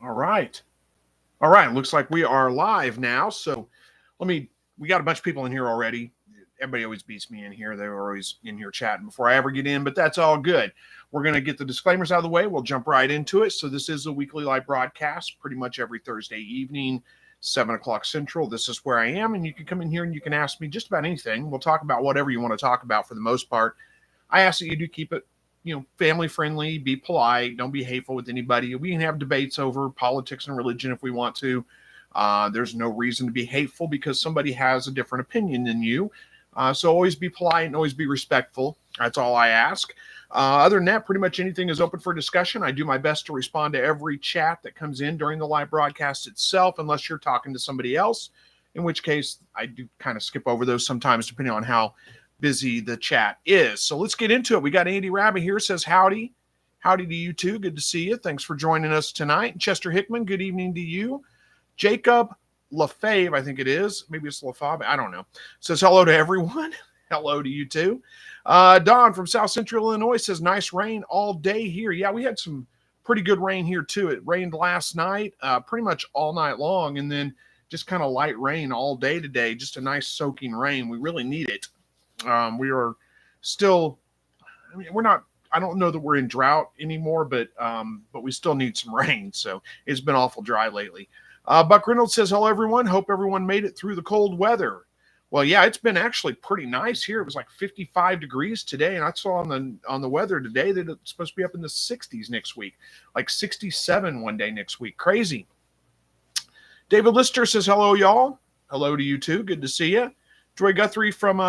All right. All right. Looks like we are live now. So we got a bunch of people in here already. Everybody always beats me in here. They were always in here chatting before I ever get in, but that's all good. We're going to get the disclaimers out of the way. We'll jump right into it. So this is a weekly live broadcast pretty much every Thursday evening, 7 o'clock Central. This is where I am, and you can come in here and you can ask me just about anything. We'll talk about whatever you want to talk about for the most part. I ask that you do keep it, family friendly, be polite, don't be hateful with anybody. We can have debates over politics and religion if we want to. There's no reason to be hateful because somebody has a different opinion than you. So always be polite and always be respectful. That's all I ask. Other than that, pretty much anything is open for discussion. I do my best to respond to every chat that comes in during the live broadcast itself, unless you're talking to somebody else, in which case I do kind of skip over those sometimes depending on how busy the chat is. So let's get into it. We got Andy Rabbit here, says howdy. Howdy to you too. Good to see you. Thanks for joining us tonight. Chester Hickman, good evening to you. Jacob LaFave, I think it is. Maybe it's LaFave. I don't know. Says hello to everyone. Hello to you too. Don from South Central Illinois says nice rain all day here. Yeah, we had some pretty good rain here too. It rained last night, pretty much all night long, and then just kind of light rain all day today. Just a nice soaking rain. We really need it. We are still, we're not, I don't know that we're in drought anymore, but we still need some rain. So it's been awful dry lately. Buck Reynolds says, hello, everyone. Hope everyone made it through the cold weather. Well, yeah, it's been actually pretty nice here. It was like 55 degrees today, and I saw on the weather today that it's supposed to be up in the 60s next week, like 67 one day next week. Crazy. David Lister says, hello, y'all. Hello to you, too. Good to see you. Joy Guthrie from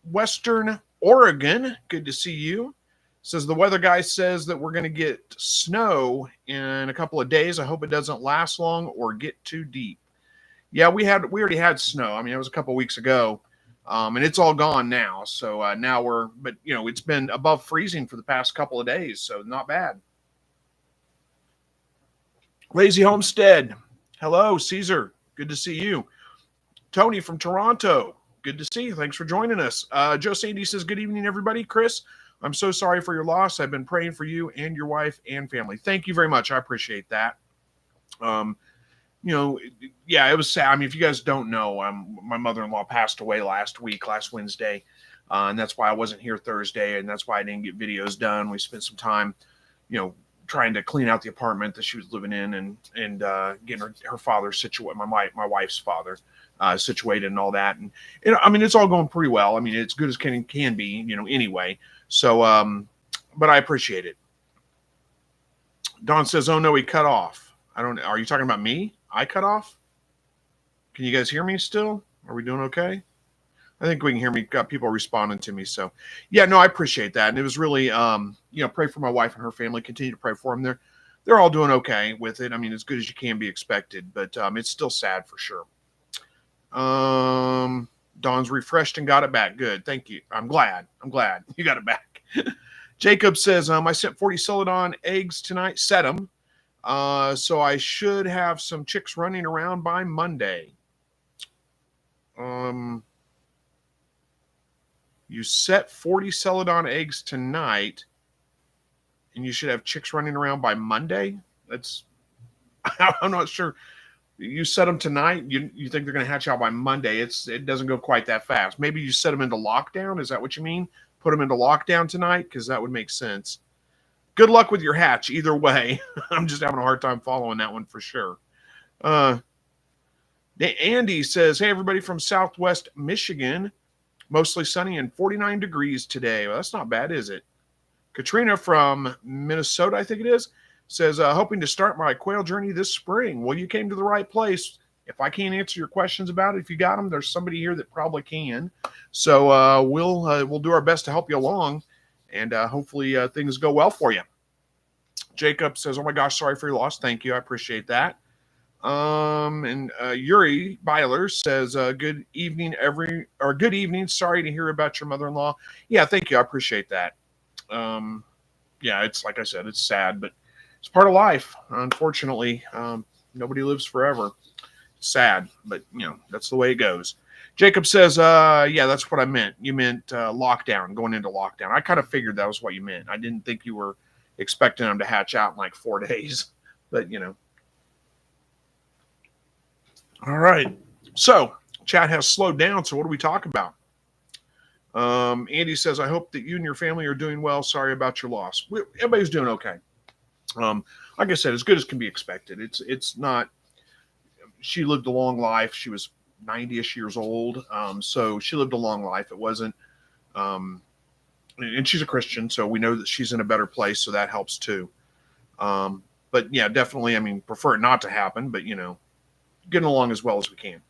Western Oregon. Good to see you. Says the weather guy says that we're going to get snow in a couple of days. I hope it doesn't last long or get too deep. Yeah, we already had snow. I mean, it was a couple of weeks ago, and it's all gone now. So now it's been above freezing for the past couple of days, so not bad. Lazy Homestead. Hello, Caesar. Good to see you. Tony from Toronto. Good to see you. Thanks for joining us. Joe Sandy says, good evening, everybody. Chris, I'm so sorry for your loss. I've been praying for you and your wife and family. Thank you very much. I appreciate that. It was sad. I mean, if you guys don't know, my mother-in-law passed away last Wednesday, and that's why I wasn't here Thursday, and that's why I didn't get videos done. We spent some time, trying to clean out the apartment that she was living in and getting her father situated, my wife's father situated and all that. And it's all going pretty well. I mean, it's good as can be, anyway. So, but I appreciate it. Don says, oh no, he cut off. I don't know. Are you talking about me? I cut off? Can you guys hear me still? Are we doing okay? I think we can hear me. Got people responding to me. So, yeah, no, I appreciate that. And it was really, pray for my wife and her family. Continue to pray for them. They're all doing okay with it. I mean, as good as you can be expected, but it's still sad for sure. Dawn's refreshed and got it back. Good. Thank you. I'm glad you got it back. Jacob says, I sent 40 Celadon eggs tonight. Set them. So I should have some chicks running around by Monday. You set 40 Celadon eggs tonight, and you should have chicks running around by Monday? I'm not sure. You set them tonight, you think they're going to hatch out by Monday. It doesn't go quite that fast. Maybe you set them into lockdown. Is that what you mean? Put them into lockdown tonight? Because that would make sense. Good luck with your hatch either way. I'm just having a hard time following that one for sure. Andy says, hey, everybody from Southwest Michigan. Mostly sunny and 49 degrees today. Well, that's not bad, is it? Katrina from Minnesota, I think it is, says, hoping to start my quail journey this spring. Well, you came to the right place. If I can't answer your questions about it, if you got them, there's somebody here that probably can. So we'll do our best to help you along, and hopefully things go well for you. Jacob says, oh my gosh, sorry for your loss. Thank you. I appreciate that. And Yuri Byler says, good evening, good evening. Sorry to hear about your mother-in-law. Yeah, thank you. I appreciate that. Yeah, it's like I said, it's sad, but it's part of life. Unfortunately, nobody lives forever. It's sad, but that's the way it goes. Jacob says, yeah, that's what I meant. You meant lockdown, going into lockdown. I kind of figured that was what you meant. I didn't think you were expecting them to hatch out in like 4 days. But, all right. So chat has slowed down. So what do we talk about? Andy says, I hope that you and your family are doing well. Sorry about your loss. Everybody's doing okay. Like I said, as good as can be expected. It's not, she lived a long life. She was 90-ish years old. So she lived a long life. It wasn't, and she's a Christian, so we know that she's in a better place. So that helps too. But yeah, definitely, I mean, prefer it not to happen, but getting along as well as we can.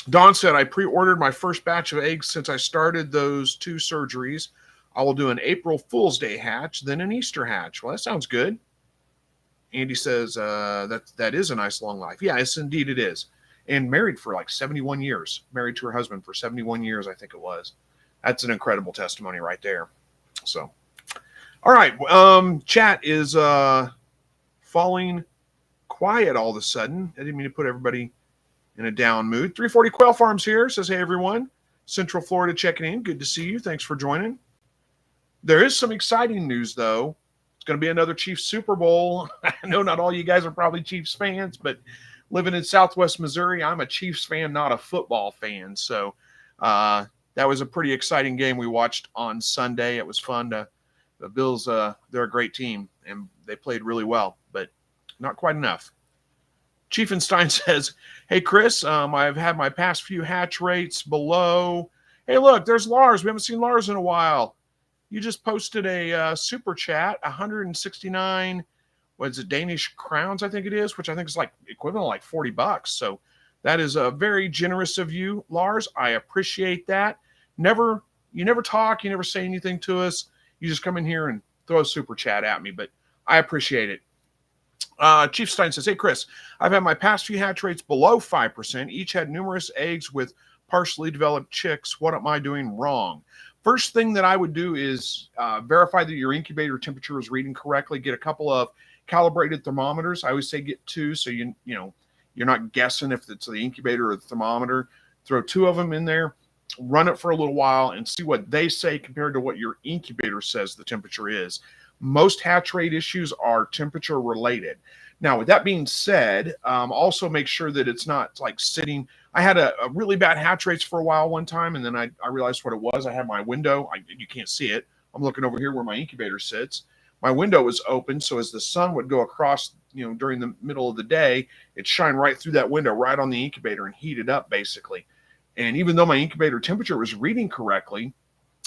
Don said, I pre-ordered my first batch of eggs since I started those 2 surgeries. I will do an April Fool's Day hatch, then an Easter hatch. Well, that sounds good. Andy says, that is a nice long life. Yeah, yes, indeed it is. And married for like 71 years. Married to her husband for 71 years, I think it was. That's an incredible testimony right there. So, all right. Chat is falling quiet all of a sudden. I didn't mean to put everybody in a down mood. 340 Quail Farms here says, hey, everyone. Central Florida checking in. Good to see you. Thanks for joining. There is some exciting news, though. It's going to be another Chiefs Super Bowl. I know not all you guys are probably Chiefs fans, but living in Southwest Missouri, I'm a Chiefs fan, not a football fan. So that was a pretty exciting game we watched on Sunday. It was fun. The Bills, they're a great team, and they played really well, but not quite enough. Chiefenstein says, hey, Chris, I've had my past few hatch rates below. Hey, look, there's Lars. We haven't seen Lars in a while. You just posted a super chat, 169, what is it, Danish crowns, I think it is, which I think is like equivalent to like $40. So that is very generous of you, Lars. I appreciate that. You never talk. You never say anything to us. You just come in here and throw a super chat at me, but I appreciate it. Chief Stein says, hey, Chris, I've had my past few hatch rates below 5%. Each had numerous eggs with partially developed chicks. What am I doing wrong? First thing that I would do is verify that your incubator temperature is reading correctly. Get a couple of calibrated thermometers. I always say get 2, so you're not guessing if it's the incubator or the thermometer. Throw 2 of them in there, run it for a little while, and see what they say compared to what your incubator says the temperature is. Most hatch rate issues are temperature related. Now, with that being said, also make sure that it's not like sitting. I had a really bad hatch rates for a while one time, and then I realized what it was. I had my window. You can't see it. I'm looking over here where my incubator sits. My window was open, so as the sun would go across, during the middle of the day, it'd shine right through that window, right on the incubator, and heat it up, basically. And even though my incubator temperature was reading correctly,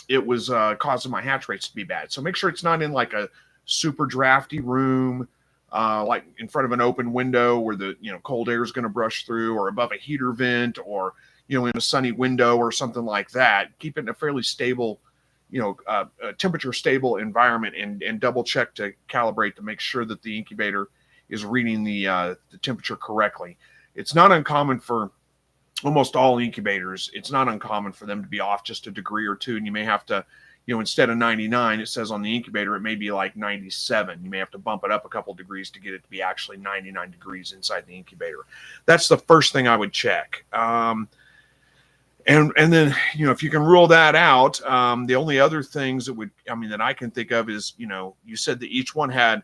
it was causing my hatch rates to be bad. So make sure it's not in like a super drafty room, like in front of an open window where the cold air is going to brush through, or above a heater vent, or in a sunny window or something like that. Keep it in a fairly stable, temperature stable environment, and double check to calibrate to make sure that the incubator is reading the temperature correctly. It's not uncommon for almost all incubators. It's not uncommon for them to be off just a degree or 2, and you may have to, instead of 99, it says on the incubator, it may be like 97. You may have to bump it up a couple degrees to get it to be actually 99 degrees inside the incubator. That's the first thing I would check. And then, if you can rule that out, the only other things that I can think of is, you said that each one had,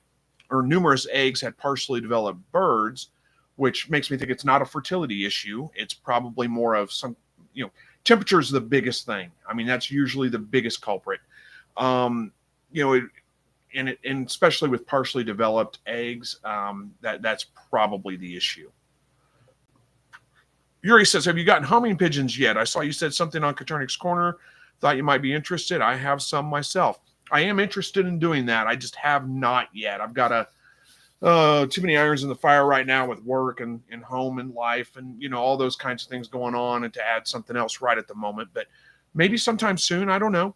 or numerous eggs had partially developed birds, which makes me think it's not a fertility issue. It's probably more of some, temperature is the biggest thing. That's usually the biggest culprit. And especially with partially developed eggs, that's probably the issue. Yuri says, have you gotten homing pigeons yet? I saw you said something on Copernic's Corner. Thought you might be interested. I have some myself. I am interested in doing that. I just have not yet. I've got too many irons in the fire right now with work and home and life and, all those kinds of things going on, and to add something else right at the moment. But maybe sometime soon. I don't know.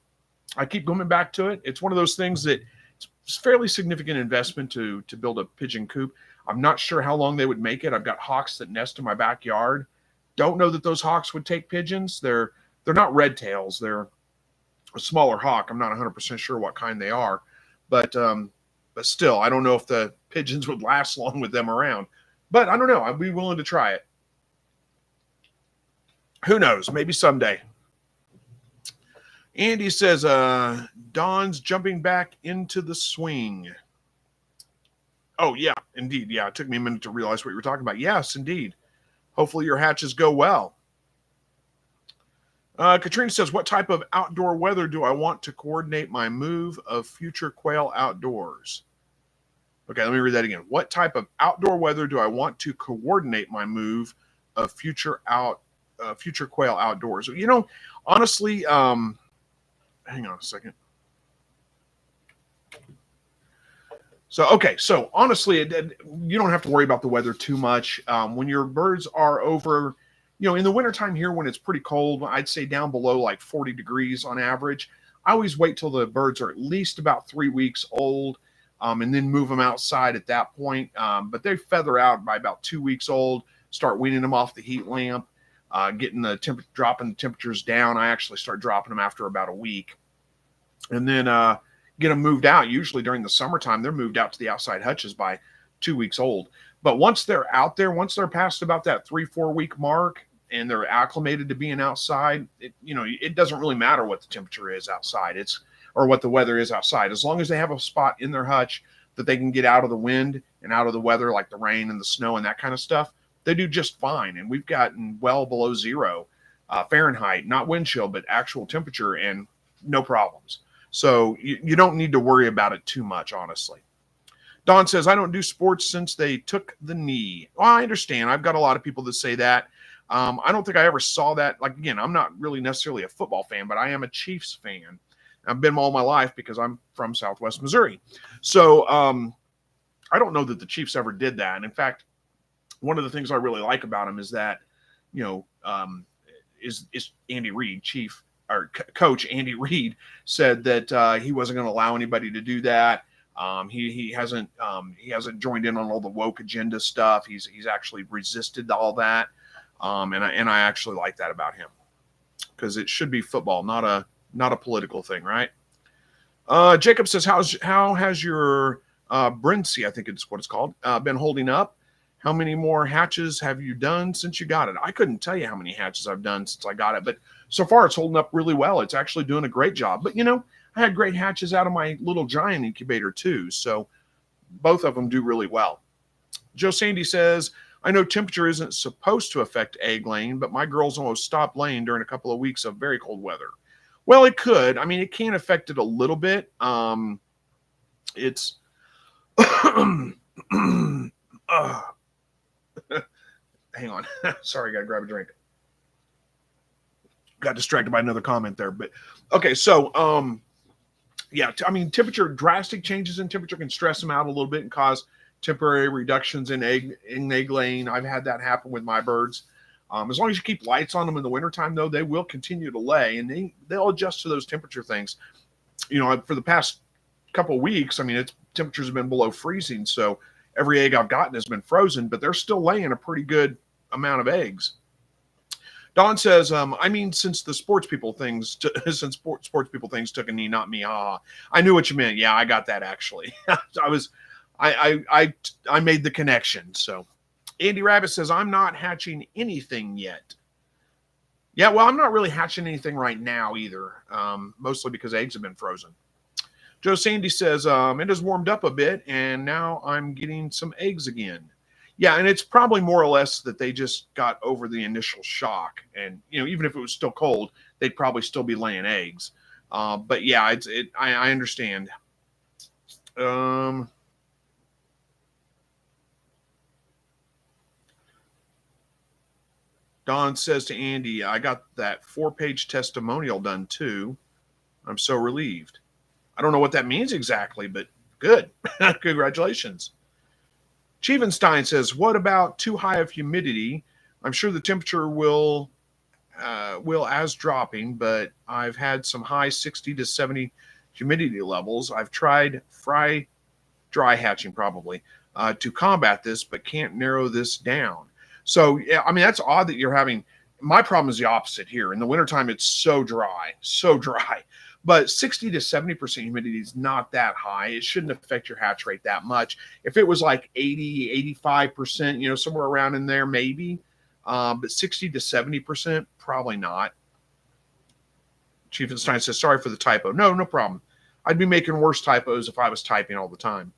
I keep going back to it. It's one of those things that it's fairly significant investment to build a pigeon coop. I'm not sure how long they would make it. I've got hawks that nest in my backyard. Don't know that those hawks would take pigeons. They're not red tails. They're a smaller hawk. I'm not 100% sure what kind they are, but still, I don't know if the pigeons would last long with them around. But I don't know. I'd be willing to try it. Who knows? Maybe someday. Andy says, Don's jumping back into the swing. Oh, yeah, indeed. Yeah, it took me a minute to realize what you were talking about. Yes, indeed. Hopefully your hatches go well. Katrina says, what type of outdoor weather do I want to coordinate my move of future quail outdoors? Okay, let me read that again. What type of outdoor weather do I want to coordinate my move of future quail outdoors? Honestly, hang on a second. So honestly, you don't have to worry about the weather too much. When your birds are over, in the wintertime here when it's pretty cold, I'd say down below like 40 degrees on average. I always wait till the birds are at least about 3 weeks old, and then move them outside at that point. But they feather out by about 2 weeks old, start weaning them off the heat lamp, dropping the temperatures down. I actually start dropping them after about a week. And then get them moved out. Usually during the summertime, they're moved out to the outside hutches by 2 weeks old. But once they're out there, once they're past about that 3-4 week mark and they're acclimated to being outside, it doesn't really matter what the temperature is outside. Or what the weather is outside. As long as they have a spot in their hutch that they can get out of the wind and out of the weather, like the rain and the snow and that kind of stuff, they do just fine. And we've gotten well below 0 Fahrenheit, not wind chill, but actual temperature, and no problems. So you don't need to worry about it too much, honestly. Don says, I don't do sports since they took the knee. Well, I understand. I've got a lot of people that say that. I don't think I ever saw that. Like, again, I'm not really necessarily a football fan, but I am a Chiefs fan. I've been all my life because I'm from Southwest Missouri. So I don't know that the Chiefs ever did that. And in fact, one of the things I really like about him is that, is Andy Reid, Coach Andy Reid, said that he wasn't going to allow anybody to do that. He hasn't joined in on all the woke agenda stuff. He's actually resisted all that, and I actually like that about him, because it should be football, not a political thing, right? Jacob says, how has your Brincy, I think it's what it's called, been holding up? How many more hatches have you done since you got it? I couldn't tell you how many hatches I've done since I got it, but so far it's holding up really well. It's actually doing a great job. But, I had great hatches out of my little giant incubator too, so both of them do really well. Joe Sandy says, I know temperature isn't supposed to affect egg laying, but my girls almost stopped laying during a couple of weeks of very cold weather. Well, it could. I mean, it can affect it a little bit. It's hang on. Sorry, got to grab a drink. Got distracted by another comment there. But okay, so temperature, drastic changes in temperature can stress them out a little bit and cause temporary reductions in egg laying. I've had that happen with my birds. As long as you keep lights on them in the wintertime, though, they will continue to lay, and they'll adjust to those temperature things. For the past couple of weeks, temperatures have been below freezing, so every egg I've gotten has been frozen, but they're still laying a pretty good amount of eggs. Don says, since the sports people things took a knee, not me. I knew what you meant. Yeah, I got that actually. I made the connection. So Andy Rabbit says, I'm not hatching anything yet. Yeah, well, I'm not really hatching anything right now either, mostly because eggs have been frozen. Joe Sandy says, it has warmed up a bit, and now I'm getting some eggs again. Yeah, and it's probably more or less that they just got over the initial shock. And, even if it was still cold, they'd probably still be laying eggs. But, yeah, I understand. Don says to Andy, I got that 4-page testimonial done too. I'm so relieved. I don't know what that means exactly, but good. Congratulations. Chievenstein says, what about too high of humidity? I'm sure the temperature will as dropping, but I've had some high 60 to 70 humidity levels. I've tried dry hatching probably to combat this, but can't narrow this down. So, yeah, that's odd that you're having. My problem is the opposite here. In the wintertime, it's so dry. But 60 to 70% humidity is not that high. It shouldn't affect your hatch rate that much. If it was like 80, 85%, somewhere around in there, maybe. But 60 to 70%, probably not. Chiefenstein says, sorry for the typo. No problem. I'd be making worse typos if I was typing all the time.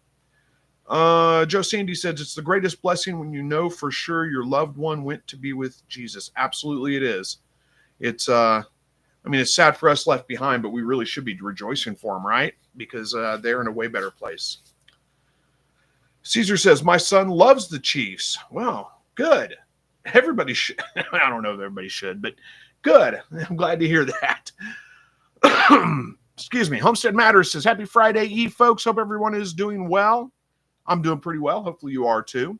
Joe Sandy says it's the greatest blessing when you know for sure your loved one went to be with Jesus. Absolutely it is. It's it's sad for us left behind, but we really should be rejoicing for them, right? Because they're in a way better place. Caesar says, my son loves the Chiefs. Well, good. Everybody should. I don't know if everybody should, but good. I'm glad to hear that. Excuse me. Homestead Matters says, happy Friday Eve, folks. Hope everyone is doing well. I'm doing pretty well. Hopefully you are too.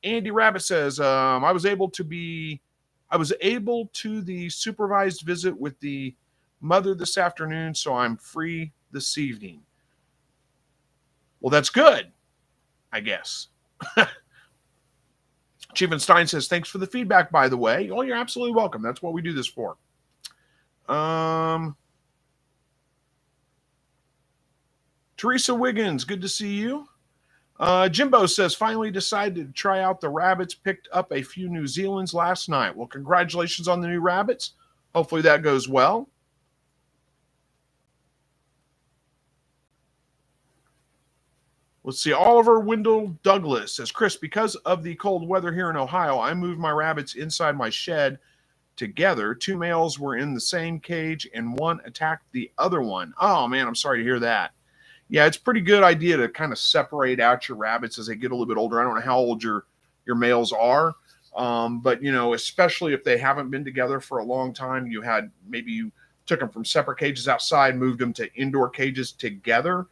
Andy Rabbit says, I was able to the supervised visit with the mother this afternoon, so I'm free this evening. Well, that's good, I guess. Stein says, thanks for the feedback, by the way. Oh, you're absolutely welcome. That's what we do this for. Teresa Wiggins, good to see you. Jimbo says, finally decided to try out the rabbits. Picked up a few New Zealands last night. Well, congratulations on the new rabbits. Hopefully that goes well. Let's see. Oliver Wendell Douglas says, Chris, because of the cold weather here in Ohio, I moved my rabbits inside my shed together. 2 males were in the same cage and one attacked the other one. Oh, man, I'm sorry to hear that. Yeah, it's a pretty good idea to kind of separate out your rabbits as they get a little bit older. I don't know how old your males are, but, especially if they haven't been together for a long time, maybe you took them from separate cages outside, moved them to indoor cages together.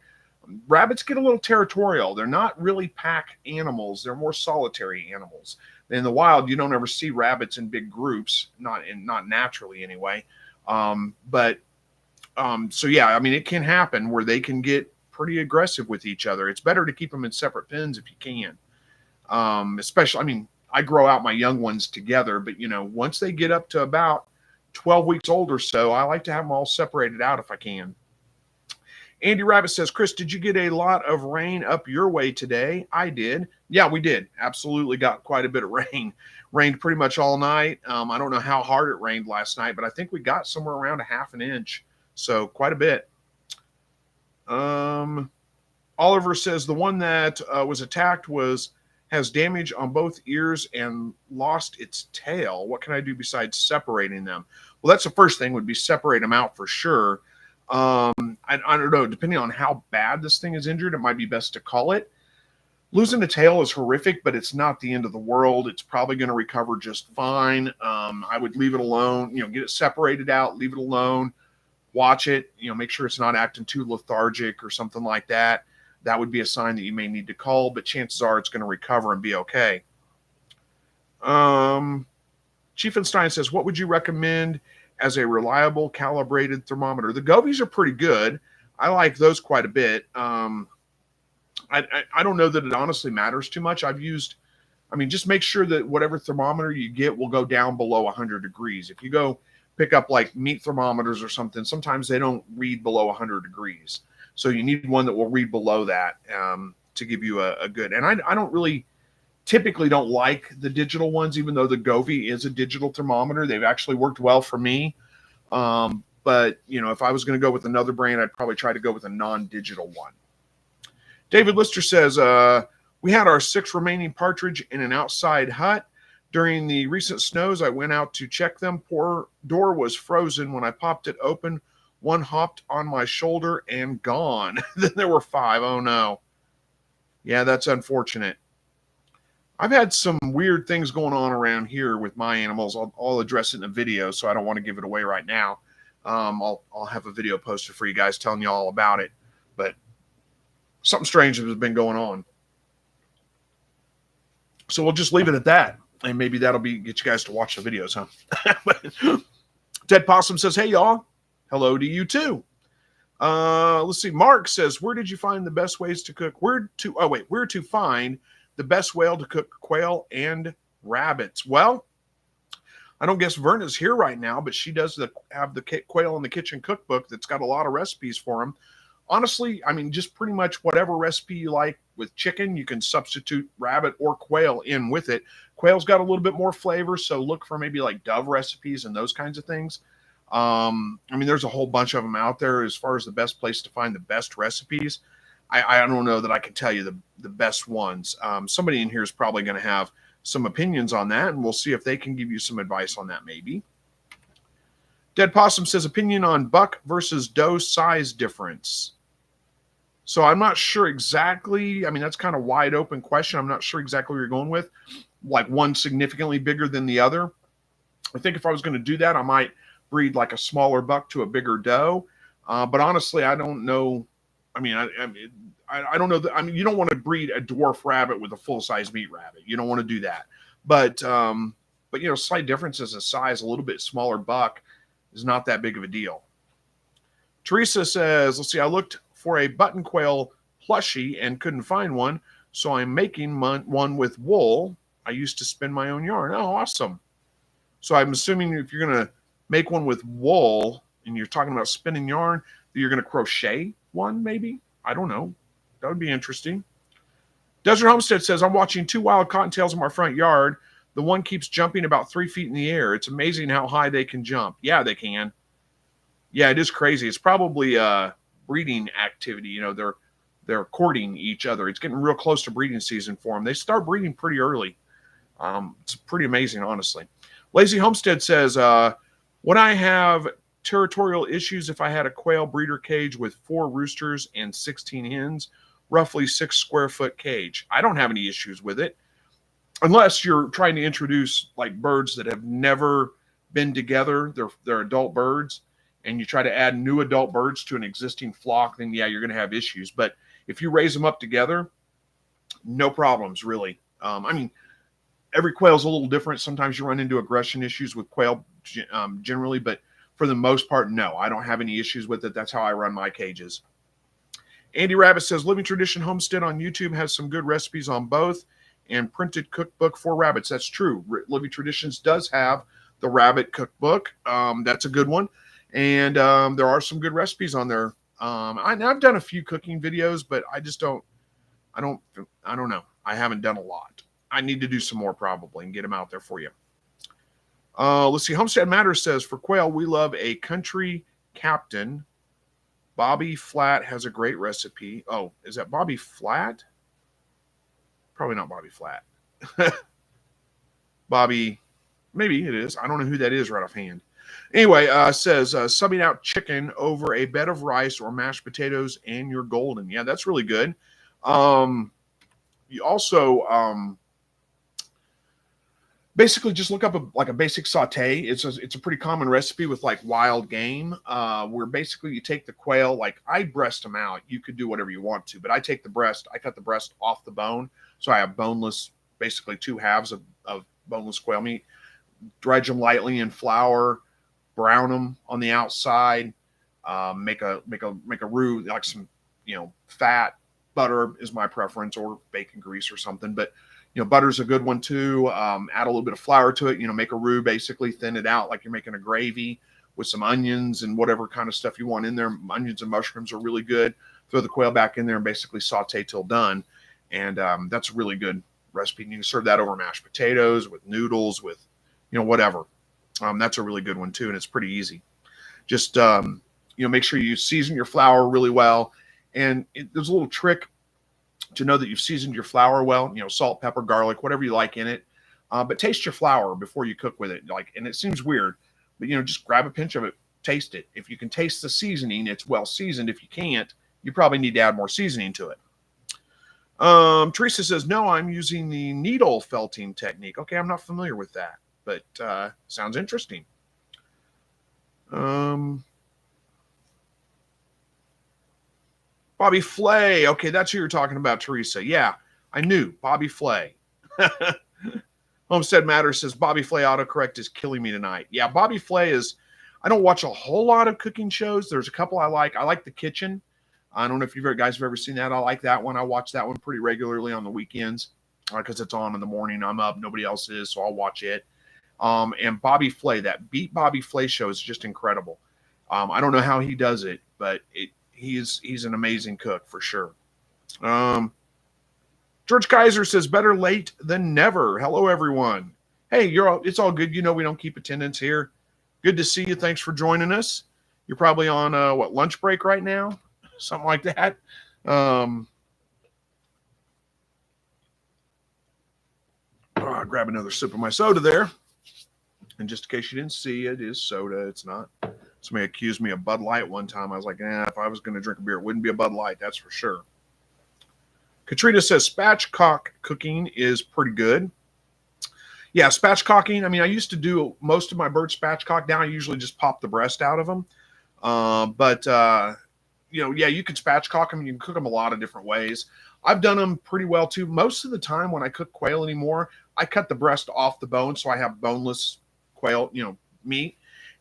Rabbits get a little territorial. They're not really pack animals. They're more solitary animals. In the wild, you don't ever see rabbits in big groups, not naturally anyway. So yeah, it can happen where they can get pretty aggressive with each other. It's better to keep them in separate pens if you can. Especially, I grow out my young ones together, but once they get up to about 12 weeks old or so, I like to have them all separated out if I can. Andy Rabbit says, Chris, did you get a lot of rain up your way today? I did. Yeah, we did. Absolutely got quite a bit of rain. Rained pretty much all night. I don't know how hard it rained last night, but I think we got somewhere around a half an inch. So quite a bit. Oliver says the one that was attacked has damage on both ears and lost its tail. What can I do besides separating them? Well, that's the first thing, would be separate them out for sure. I don't know, depending on how bad this thing is injured, it might be best to call it. Losing a tail is horrific, but it's not the end of the world. It's probably going to recover just fine. I would leave it alone, get it separated out, leave it alone, watch it, make sure it's not acting too lethargic or something like that. That would be a sign that you may need to call, but chances are it's going to recover and be okay. Chiefenstein says, what would you recommend as a reliable calibrated thermometer? The Gobies are pretty good. I like those quite a bit. I don't know that it honestly matters too much. Just make sure that whatever thermometer you get will go down below 100 degrees. If you go pick up like meat thermometers or something, sometimes they don't read below 100 degrees. So you need one that will read below that to give you a good. And I don't really typically don't like the digital ones, even though the Govee is a digital thermometer. They've actually worked well for me. But, if I was going to go with another brand, I'd probably try to go with a non-digital one. David Lister says, we had our 6 remaining partridge in an outside hut. During the recent snows, I went out to check them. Poor door was frozen. When I popped it open, one hopped on my shoulder and gone. Then there were 5. Oh, no. Yeah, that's unfortunate. I've had some weird things going on around here with my animals. I'll address it in a video, so I don't want to give it away right now. I'll have a video posted for you guys telling you all about it. But something strange has been going on. So we'll just leave it at that. And maybe that'll get you guys to watch the videos, huh? Ted Possum says, hey, y'all. Hello to you, too. Let's see. Mark says, where did you find the best ways to cook? Where to find the best way to cook quail and rabbits? Well, I don't guess Verna's here right now, but she does have the Quail in the Kitchen cookbook that's got a lot of recipes for them. Honestly, just pretty much whatever recipe you like with chicken, you can substitute rabbit or quail in with it. Quail's got a little bit more flavor, so look for maybe like Dove recipes and those kinds of things. There's a whole bunch of them out there as far as the best place to find the best recipes. I don't know that I can tell you the best ones. Somebody in here is probably going to have some opinions on that, and we'll see if they can give you some advice on that maybe. Dead Possum says opinion on buck versus doe size difference. So I'm not sure exactly. I mean, that's kind of wide open question. I'm not sure exactly what you're going with. Like one significantly bigger than the other. I think if I was going to do that, I might breed like a smaller buck to a bigger doe. But honestly, I don't know. I mean, I don't know. I mean, you don't want to breed a dwarf rabbit with a full size meat rabbit. You don't want to do that. But you know, slight differences in size, a little bit smaller buck is not that big of a deal. Teresa says, let's see, I looked for a button quail plushie and couldn't find one, so I'm making one with wool. I used to spin my own yarn. Oh, awesome. So I'm assuming if you're going to make one with wool and you're talking about spinning yarn, that you're going to crochet one maybe? I don't know. That would be interesting. Desert Homestead says, I'm watching 2 wild cottontails in my front yard. The one keeps jumping about 3 feet in the air. It's amazing how high they can jump. Yeah, they can. Yeah, it is crazy. It's probably breeding activity. You know, they're courting each other. It's getting real close to breeding season for them. They start breeding pretty early. It's pretty amazing, honestly. Lazy Homestead says, would I have territorial issues if I had a quail breeder cage with 4 roosters and 16 hens, roughly 6 square foot cage? I don't have any issues with it, unless you're trying to introduce like birds that have never been together. They're adult birds, and you try to add new adult birds to an existing flock, then yeah, you're going to have issues. But if you raise them up together, no problems, really. I mean, every quail is a little different. Sometimes you run into aggression issues with quail generally, but for the most part, no, I don't have any issues with it. That's how I run my cages. Andy Rabbit says, Living Tradition Homestead on YouTube has some good recipes on both and printed cookbook for rabbits. That's true. Living Traditions does have the rabbit cookbook. That's a good one. And there are some good recipes on there. I've done a few cooking videos, but I don't know. I haven't done a lot. I need to do some more probably and get them out there for you. Let's see. Homestead Matters says, for quail, we love a country captain. Bobby Flat has a great recipe. Oh, is that Bobby Flat? Probably not Bobby Flat. Bobby, maybe it is. I don't know who that is right offhand. Anyway, says, subbing out chicken over a bed of rice or mashed potatoes and you're golden. Yeah, that's really good. You also basically just look up a basic saute. It's a pretty common recipe with like wild game, where basically you take the quail, like I breast them out. You could do whatever you want to, but I take the breast, I cut the breast off the bone. So I have boneless, basically 2 halves of boneless quail meat, dredge them lightly in flour, brown them on the outside, make a roux, like some, fat. Butter is my preference, or bacon grease or something, but butter's a good one too. Add a little bit of flour to it, make a roux, basically thin it out like you're making a gravy with some onions and whatever kind of stuff you want in there. Onions and mushrooms are really good. Throw the quail back in there and basically saute till done. And that's a really good recipe. And you can serve that over mashed potatoes, with noodles, with, whatever. That's a really good one too. And it's pretty easy. Just, make sure you season your flour really well. And there's a little trick to know that you've seasoned your flour well, salt, pepper, garlic, whatever you like in it. But taste your flour before you cook with it. And it seems weird, but just grab a pinch of it, taste it. If you can taste the seasoning, it's well seasoned. If you can't, you probably need to add more seasoning to it. Teresa says, no, I'm using the needle felting technique. Okay, I'm not familiar with that, but sounds interesting. Bobby Flay. Okay, that's who you're talking about, Teresa. Yeah, I knew. Bobby Flay. Homestead Matters says, Bobby Flay autocorrect is killing me tonight. Yeah, Bobby Flay is, I don't watch a whole lot of cooking shows. There's a couple I like. I like The Kitchen. I don't know if you guys have ever seen that. I like that one. I watch that one pretty regularly on the weekends because it's on in the morning. I'm up. Nobody else is, so I'll watch it. And Bobby Flay, that Beat Bobby Flay show is just incredible. I don't know how he does it, but he's an amazing cook for sure. George Kaiser says, better late than never. Hello, everyone. Hey, it's all good. We don't keep attendance here. Good to see you. Thanks for joining us. You're probably on lunch break right now, something like that. I'll grab another sip of my soda there. And just in case you didn't see, it is soda. It's not. Somebody accused me of Bud Light one time. I was like, if I was going to drink a beer, it wouldn't be a Bud Light, that's for sure. Katrina says spatchcock cooking is pretty good. Yeah, spatchcocking. I mean, I used to do most of my birds spatchcock. Now I usually just pop the breast out of them. Yeah, you can spatchcock them. You can cook them a lot of different ways. I've done them pretty well too. Most of the time when I cook quail anymore, I cut the breast off the bone, so I have boneless quail, meat.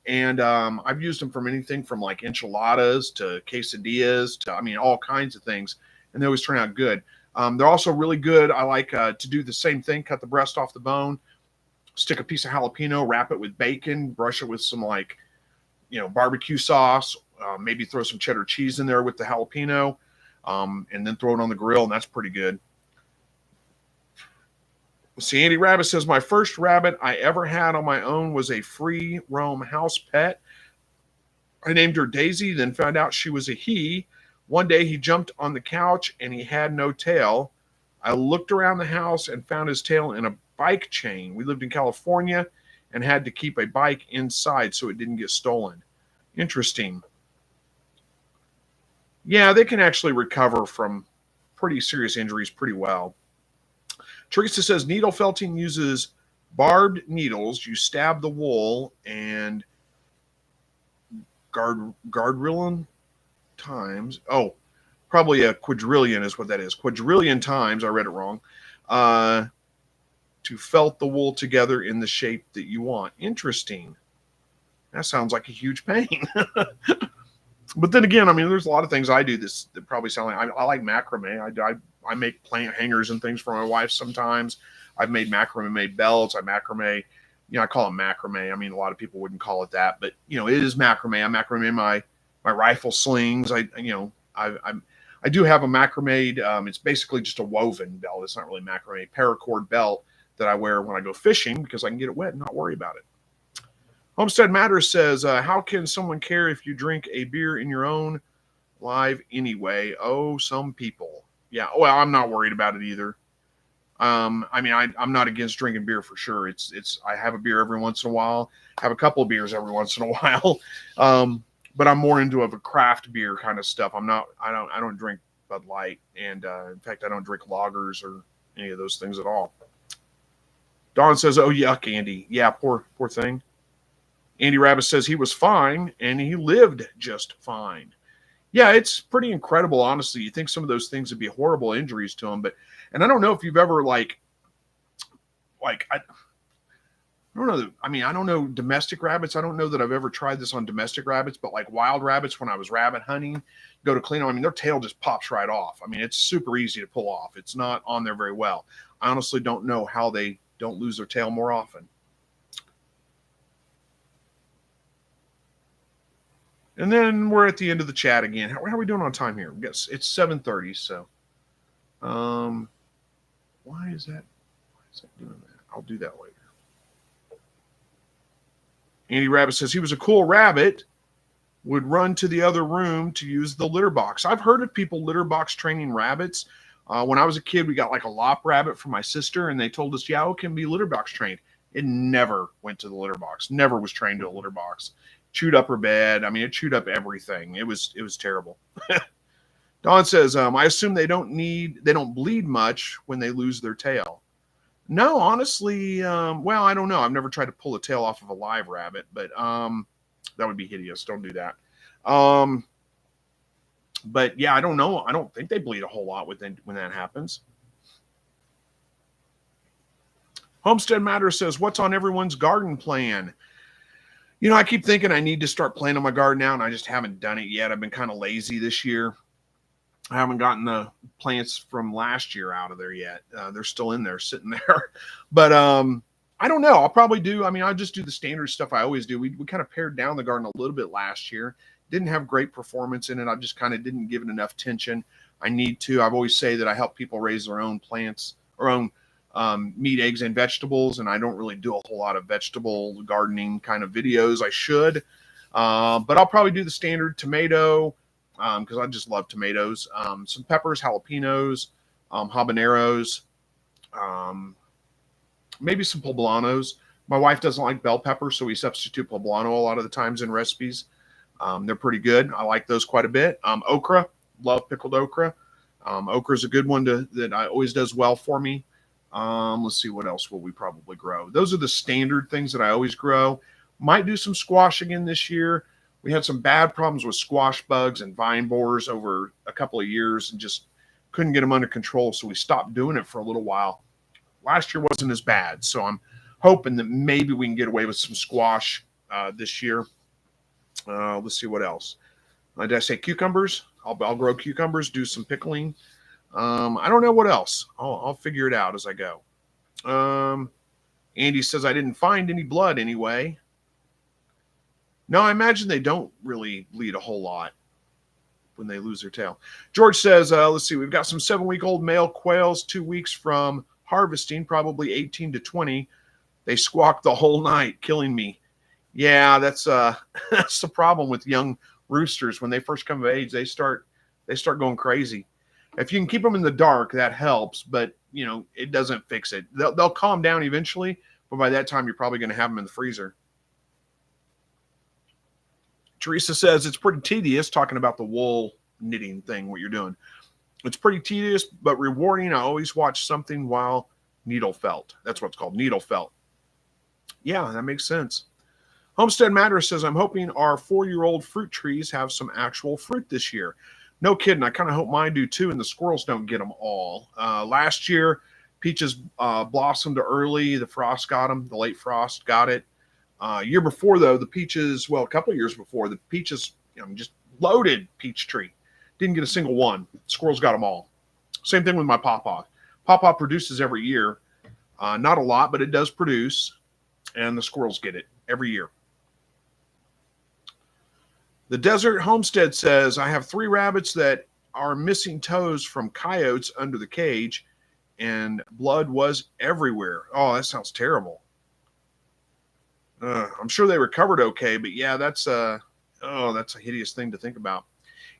And I've used them from anything from like enchiladas to quesadillas to, all kinds of things. And they always turn out good. They're also really good. I like to do the same thing, cut the breast off the bone, stick a piece of jalapeno, wrap it with bacon, brush it with some barbecue sauce, maybe throw some cheddar cheese in there with the jalapeno, and then throw it on the grill, and that's pretty good. See, Andy Rabbit says, my first rabbit I ever had on my own was a free roam house pet. I named her Daisy, then found out she was a he. One day he jumped on the couch and he had no tail. I looked around the house and found his tail in a bike chain. We lived in California and had to keep a bike inside so it didn't get stolen. Interesting. Yeah, they can actually recover from pretty serious injuries pretty well. Teresa says needle felting uses barbed needles. You stab the wool and guardrillion times. Oh, probably a quadrillion is what that is. Quadrillion times. I read it wrong. To felt the wool together in the shape that you want. Interesting. That sounds like a huge pain. But then again, there's a lot of things I do that probably sound like I like macrame. I make plant hangers and things for my wife sometimes. I've made macrame belts. I macrame, I call it macrame. A lot of people wouldn't call it that, but it is macrame. I macrame my rifle slings. I do have a macrame. It's basically just a woven belt. It's not really macrame, paracord belt that I wear when I go fishing because I can get it wet and not worry about it. Homestead Matters says, how can someone care if you drink a beer in your own live anyway? Oh, some people. Yeah, well, I'm not worried about it either. I'm not against drinking beer for sure. I have a beer every once in a while, have a couple of beers every once in a while. But I'm more into a craft beer kind of stuff. I don't drink Bud Light. And in fact, I don't drink lagers or any of those things at all. Don says, oh, yuck, Andy. Yeah, poor thing. Andy Rabbit says he was fine and he lived just fine. Yeah, it's pretty incredible, honestly. You think some of those things would be horrible injuries to him, and I don't know if you've ever I don't know. I don't know domestic rabbits. I don't know that I've ever tried this on domestic rabbits, but like wild rabbits, when I was rabbit hunting, go to clean them. Their tail just pops right off. It's super easy to pull off. It's not on there very well. I honestly don't know how they don't lose their tail more often. And then we're at the end of the chat again. How are we doing on time here? Yes, it's 7:30. So, why is that doing that? I'll do that later. Andy Rabbit says he was a cool rabbit, would run to the other room to use the litter box. I've heard of people litter box training rabbits. When I was a kid, we got like a lop rabbit from my sister, and they told us, yeah, it can be litter box trained. It never went to the litter box. Never was trained to a litter box. Chewed up her bed. It chewed up everything. It was terrible. Don says, I assume they don't bleed much when they lose their tail. No, honestly, well, I don't know. I've never tried to pull the tail off of a live rabbit, but that would be hideous. Don't do that. But yeah, I don't know. I don't think they bleed a whole lot when that happens. Homestead Matter says, what's on everyone's garden plan? I keep thinking I need to start planting my garden now, and I just haven't done it yet. I've been kind of lazy this year. I haven't gotten the plants from last year out of there yet. They're still in there, sitting there. But I don't know. I'll probably do. I'll just do the standard stuff I always do. We kind of pared down the garden a little bit last year. Didn't have great performance in it. I just kind of didn't give it enough attention. I need to. I've always say that I help people raise their own plants, or own meat, eggs, and vegetables, and I don't really do a whole lot of vegetable gardening kind of videos. I should, but I'll probably do the standard tomato, because I just love tomatoes. Some peppers, jalapenos, habaneros, um, maybe some poblanos. My wife doesn't like bell pepper, so we substitute poblano a lot of the times in recipes. They're pretty good. I like those quite a bit. Okra, love pickled okra. Okra is a good one that I always does well for me. Let's see, what else will we probably grow? Those are the standard things that I always grow. Might do some squash again this year. We had some bad problems with squash bugs and vine borers over a couple of years and just couldn't get them under control, so we stopped doing it for a little while. Last year wasn't as bad, so I'm hoping that maybe we can get away with some squash this year. Let's see what else. Did I say cucumbers? I'll grow cucumbers, do some pickling. I don't know what else. I'll figure it out as I go. Andy says I didn't find any blood anyway. No, I imagine they don't really bleed a whole lot when they lose their tail. George says, let's see, we've got some 7-week-old male quails, 2 weeks from harvesting, probably 18 to 20. They squawk the whole night, killing me. Yeah, that's that's the problem with young roosters. When they first come of age, they start going crazy. If you can keep them in the dark, that helps, but it doesn't fix it. They'll calm down eventually, but by that time, you're probably going to have them in the freezer. Teresa says it's pretty tedious, talking about the wool knitting thing, what you're doing. It's pretty tedious, but rewarding. I always watch something while needle felt. That's what it's called, needle felt. Yeah, that makes sense. Homestead Matter says, I'm hoping our 4-year-old fruit trees have some actual fruit this year. No kidding. I kind of hope mine do too, and the squirrels don't get them all. Last year, peaches blossomed early. The frost got them. The late frost got it. Year before, though, the peaches, well, a couple of years before, the peaches, just loaded peach tree. Didn't get a single one. Squirrels got them all. Same thing with my pawpaw. Pawpaw produces every year. Not a lot, but it does produce, and the squirrels get it every year. The Desert Homestead says, I have 3 rabbits that are missing toes from coyotes under the cage, and blood was everywhere. Oh, that sounds terrible. I'm sure they recovered okay, but yeah, that's a hideous thing to think about.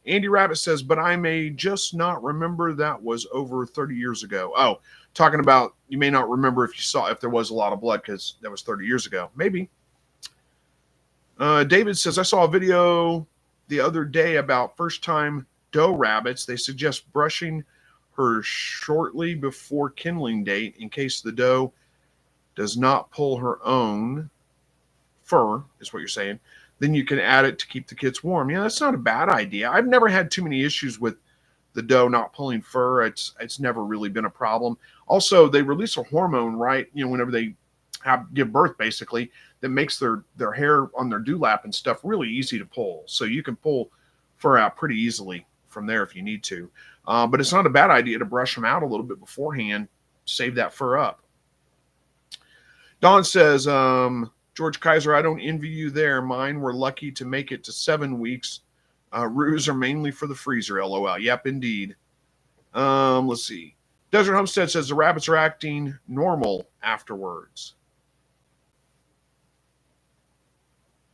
Andy Rabbit says, but I may just not remember that was over 30 years ago. Oh, talking about you may not remember if there was a lot of blood because that was 30 years ago. Maybe. David says, I saw a video the other day about first-time doe rabbits. They suggest brushing her shortly before kindling date in case the doe does not pull her own fur, is what you're saying. Then you can add it to keep the kids warm. Yeah, that's not a bad idea. I've never had too many issues with the doe not pulling fur. It's never really been a problem. Also, they release a hormone, right? Whenever they give birth, basically, that makes their hair on their dewlap and stuff really easy to pull. So you can pull fur out pretty easily from there if you need to. But it's not a bad idea to brush them out a little bit beforehand, save that fur up. Don says, George Kaiser, I don't envy you there. Mine were lucky to make it to 7 weeks. Roos are mainly for the freezer, LOL. Yep, indeed. Let's see. Desert Homestead says the rabbits are acting normal afterwards.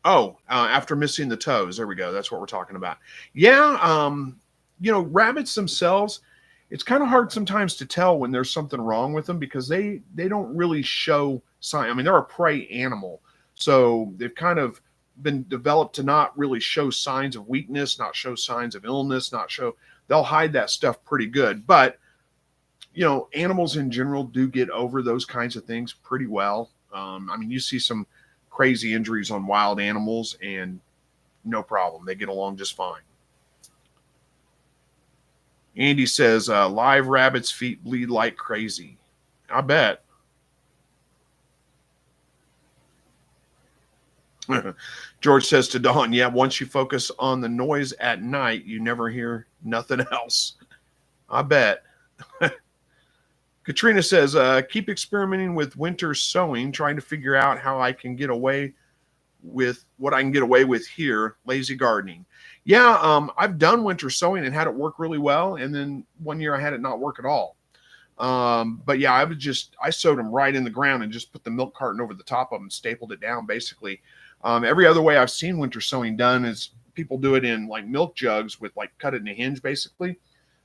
Oh, after missing the toes. There we go. That's what we're talking about. Yeah, rabbits themselves, it's kind of hard sometimes to tell when there's something wrong with them because they don't really show sign. I mean, they're a prey animal. So they've kind of been developed to not really show signs of weakness, not show signs of illness, they'll hide that stuff pretty good. But, animals in general do get over those kinds of things pretty well. You see some crazy injuries on wild animals and no problem. They get along just fine. Andy says, live rabbits' feet bleed like crazy. I bet. George says to Dawn, yeah, once you focus on the noise at night, you never hear nothing else. I bet. Katrina says, keep experimenting with winter sowing, trying to figure out how I can get away with what I can get away with here, lazy gardening. Yeah, I've done winter sowing and had it work really well. And then one year I had it not work at all. But yeah, I sowed them right in the ground and just put the milk carton over the top of them and stapled it down basically. Every other way I've seen winter sowing done is people do it in like milk jugs with like cut it in a hinge basically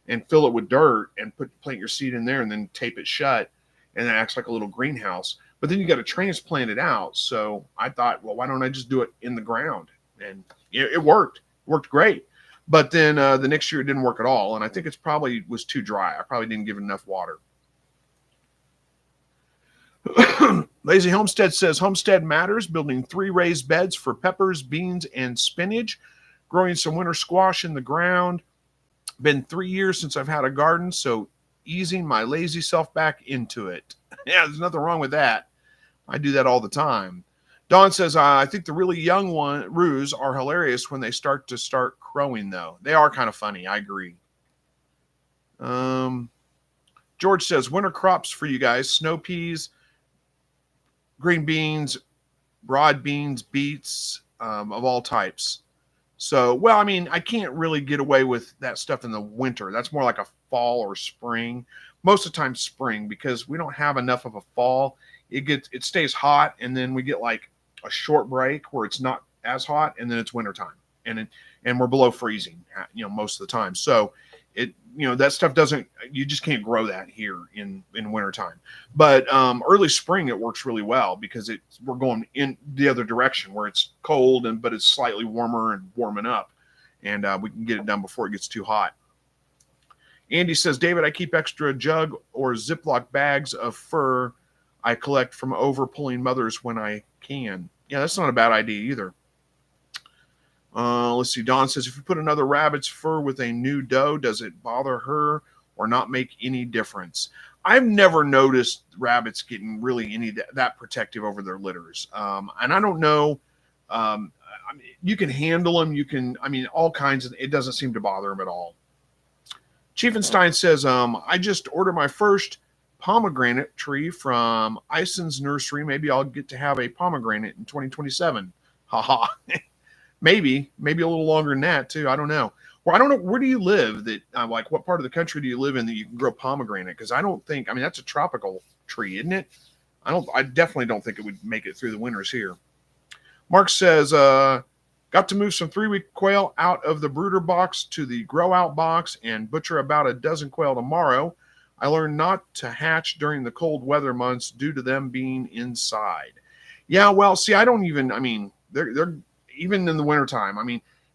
and fill it with dirt and plant your seed in there and then tape it shut, and it acts like a little greenhouse. But then you got to transplant it out. So I thought, well, why don't I just do it in the ground? And it worked. It worked great. But then the next year it didn't work at all, and I think it's probably was too dry. I probably didn't give it enough water. Lazy Homestead says homestead matters, building 3 raised beds for peppers, beans, and spinach, growing some winter squash in the ground. Been 3 years since I've had a garden, so easing my lazy self back into it. Yeah, there's nothing wrong with that. I do that all the time. Dawn says, I think the really young roos are hilarious when they start crowing, though. They are kind of funny. I agree. George says, winter crops for you guys: snow peas, green beans, broad beans, beets, of all types. So, well, I mean, I can't really get away with that stuff in the winter. That's more like a fall or spring. Most of the time spring, because we don't have enough of a fall. It stays hot, and then we get like a short break where it's not as hot, and then it's wintertime. And we're below freezing, most of the time. So that stuff you just can't grow that here in wintertime. But early spring, it works really well because we're going in the other direction where it's cold but it's slightly warmer and warming up, and we can get it done before it gets too hot. Andy says, David, I keep extra jug or Ziploc bags of fur I collect from over-pulling mothers when I can. Yeah, that's not a bad idea either. Let's see. Dawn says, if you put another rabbit's fur with a new doe, does it bother her or not make any difference? I've never noticed rabbits getting really any that protective over their litters. And I don't know. You can handle them. All kinds of, it doesn't seem to bother them at all. Chiefenstein says, I just ordered my first pomegranate tree from Ison's nursery. Maybe I'll get to have a pomegranate in 2027. Haha. Maybe a little longer than that too. I don't know. Or I don't know. Where do you live? What part of the country do you live in that you can grow pomegranate? Because I don't think. That's a tropical tree, isn't it? I definitely don't think it would make it through the winters here. Mark says, got to move some 3-week quail out of the brooder box to the grow out box and butcher about a dozen quail tomorrow. I learned not to hatch during the cold weather months due to them being inside. Yeah, well, see, I don't even. They're even in the wintertime.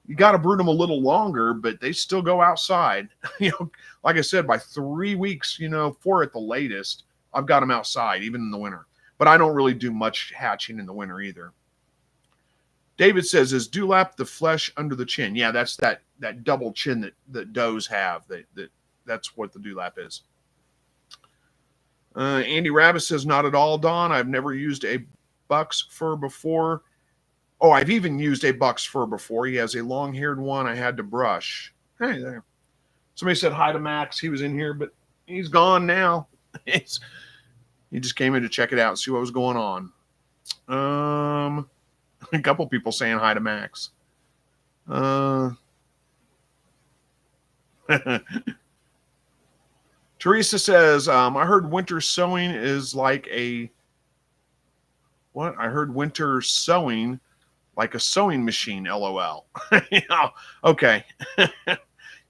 You got to brood them a little longer, but they still go outside. Like I said, by 3 weeks, 4 at the latest, I've got them outside, even in the winter. But I don't really do much hatching in the winter either. David says, is dewlap the flesh under the chin? Yeah, that's that double chin that does have. That's what the dewlap is. Andy Rabbit says, not at all, Don. I've never used a buck's fur before. Oh, I've even used a buck's fur before. He has a long-haired one I had to brush. Hey there. Somebody said hi to Max. He was in here, but he's gone now. He just came in to check it out and see what was going on. A couple people saying hi to Max. Teresa says, I heard winter sowing is like a... What? I heard winter sowing like a sewing machine, LOL. Okay.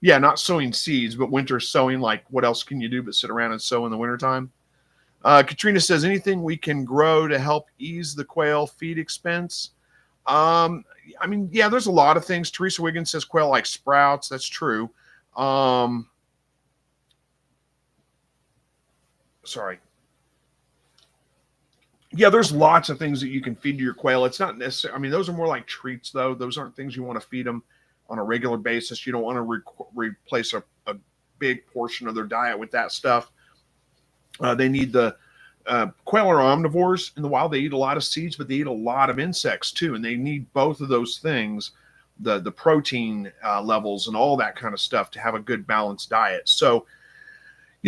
Yeah, not sowing seeds, but winter sowing. Like, what else can you do but sit around and sow in the wintertime? Katrina says, anything we can grow to help ease the quail feed expense? Yeah, there's a lot of things. Teresa Wiggins says quail like sprouts. That's true. Sorry. Yeah, there's lots of things that you can feed to your quail. It's not necessarily, those are more like treats, though. Those aren't things you want to feed them on a regular basis. You don't want to replace a big portion of their diet with that stuff. They need the quail are omnivores in the wild. They eat a lot of seeds, but they eat a lot of insects too. And they need both of those things, the protein levels and all that kind of stuff to have a good balanced diet. So,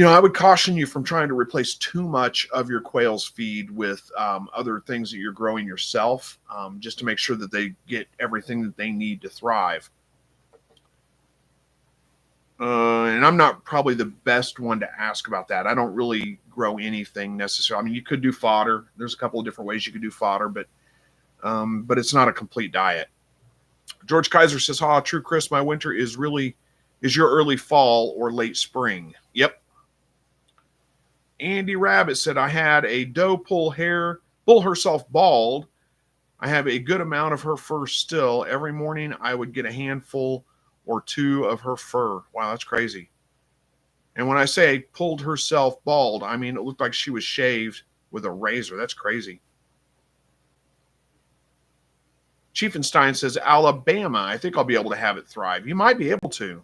I would caution you from trying to replace too much of your quail's feed with other things that you're growing yourself, just to make sure that they get everything that they need to thrive. And I'm not probably the best one to ask about that. I don't really grow anything necessarily. You could do fodder. There's a couple of different ways you could do fodder, but it's not a complete diet. George Kaiser says, "Ha, true, Chris. My winter is your early fall or late spring." Yep. Andy Rabbit said, "I had a doe pull herself bald. I have a good amount of her fur still. Every morning I would get a handful or two of her fur." Wow, that's crazy. And when I say pulled herself bald, I mean it looked like she was shaved with a razor. That's crazy. Chiefenstein says, "Alabama. I think I'll be able to have it thrive." You might be able to.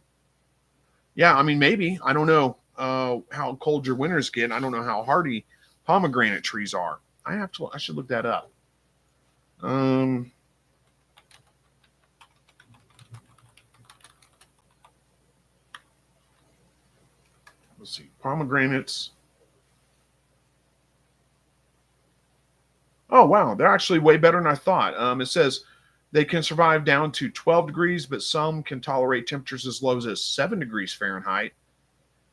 Yeah, I mean, maybe. I don't know how cold your winters get. I don't know how hardy pomegranate trees are. I should look that up. Um, let's see. Pomegranates. Oh, wow. They're actually way better than I thought. It says they can survive down to 12 degrees, but some can tolerate temperatures as low as 7 degrees Fahrenheit.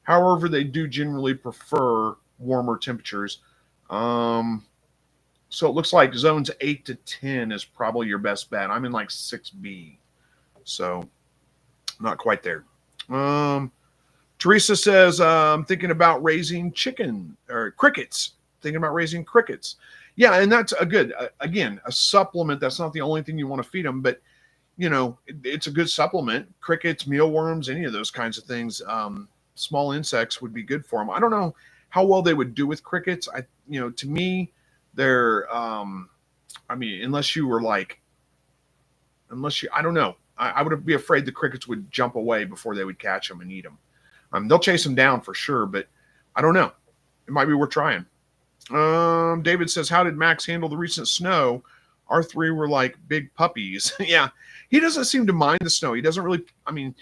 However, they do generally prefer warmer temperatures. Um, so it looks like zones 8 to 10 is probably your best bet. I'm in like 6B. So not quite there. Teresa says, thinking about raising chicken or crickets. Thinking about raising crickets. Yeah, and that's a good, again, a supplement. That's not the only thing you want to feed them, but it's a good supplement. Crickets, mealworms, any of those kinds of things. Small insects would be good for them. I don't know how well they would do with crickets. To me, they're, I mean, I don't know. I would be afraid the crickets would jump away before they would catch them and eat them. They'll chase them down for sure, but I don't know. It might be worth trying. David says, "How did Max handle the recent snow? Our three were like big puppies." Yeah, he doesn't seem to mind the snow. He doesn't really. I mean,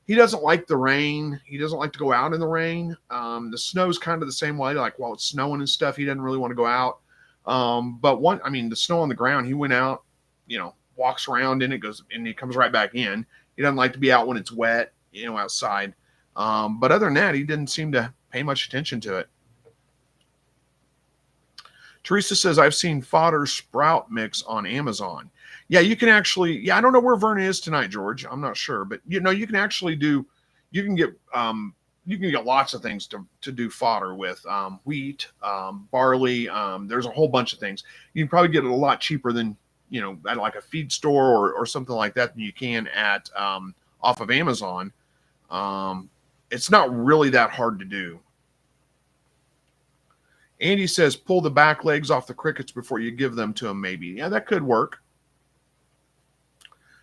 he doesn't like the rain. He doesn't like to go out in the rain. The snow's kind of the same way. Like while it's snowing and stuff, he doesn't really want to go out. The snow on the ground, he went out. Walks around in it, goes and he comes right back in. He doesn't like to be out when it's wet. Outside. But other than that, he didn't seem to pay much attention to it. Teresa says, "I've seen fodder sprout mix on Amazon." Yeah, you can actually, I don't know where Verna is tonight, George. I'm not sure, but you can actually you can get lots of things to do fodder with, wheat, barley. There's a whole bunch of things. You can probably get it a lot cheaper than, at like a feed store or something like that than you can at, off of Amazon. It's not really that hard to do. Andy says, "Pull the back legs off the crickets before you give them to them, maybe." Yeah, that could work.